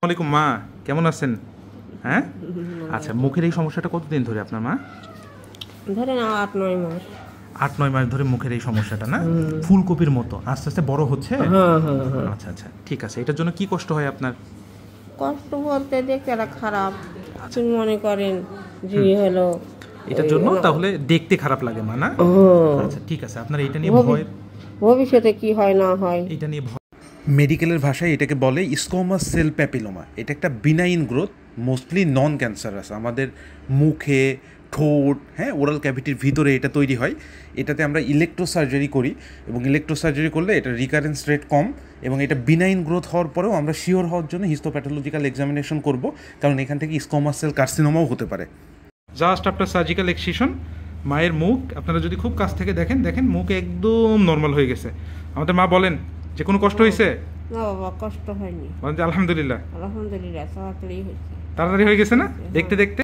আসসালামাইকুম মা, কেমন আছেন? হ্যাঁ, আচ্ছা, মুখের এই সমস্যাটা কতদিন ধরে আপনার মা? ধরেন 8-9 মাস। 8-9 মাস ধরে মুখের এই সমস্যাটা না? ফুলকপির মতো আস্তে আস্তে বড় হচ্ছে? আচ্ছা আচ্ছা, ঠিক আছে। এটার জন্য কি কষ্ট হয় আপনার? কষ্ট বলতে দেখতে খারাপ, আপনি মনে করেন যে হলো এটার জন্য তাহলে দেখতে খারাপ লাগে মা, না? আচ্ছা ঠিক আছে, আপনার এটা নিয়ে ভয়, ভবিষ্যতে কি হয় না হয় এটা নিয়ে মেডিকেলের ভাষায় এটাকে বলে স্কোমাস সেল প্যাপিলোমা। এটা একটা benign growth, mostly non cancerous. আমাদের মুখে, ঠোঁট, হ্যাঁ, ওরাল ক্যাভিটির ভিতরে এটা তৈরি হয়। এটাতে আমরা ইলেকট্রোসার্জারি করি এবং ইলেকট্রোসার্জারি করলে এটা রিকারেন্স রেট কম এবং এটা বিনাইন গ্রোথ হওয়ার পরেও আমরা শিওর হওয়ার জন্য হিস্টোপ্যাথোলজিক্যাল এক্সামিনেশন করব, কারণ এখান থেকে স্কোমাস সেল কার্সিনোমাও হতে পারে। জাস্ট আফটার সার্জিক্যাল এক্সিশন মায়ের মুখ আপনারা যদি খুব কাছ থেকে দেখেন, মুখ একদম নর্মাল হয়ে গেছে। আমাদের মা বলেন যে কোনো কষ্ট হয়েছে? না বাবা, কষ্ট হয়নি। বলেন যে আলহামদুলিল্লাহ। আলহামদুলিল্লাহ, তাড়াতাড়ি হয়েছে। তাড়াতাড়ি হয়ে গেছে না দেখতে দেখতে?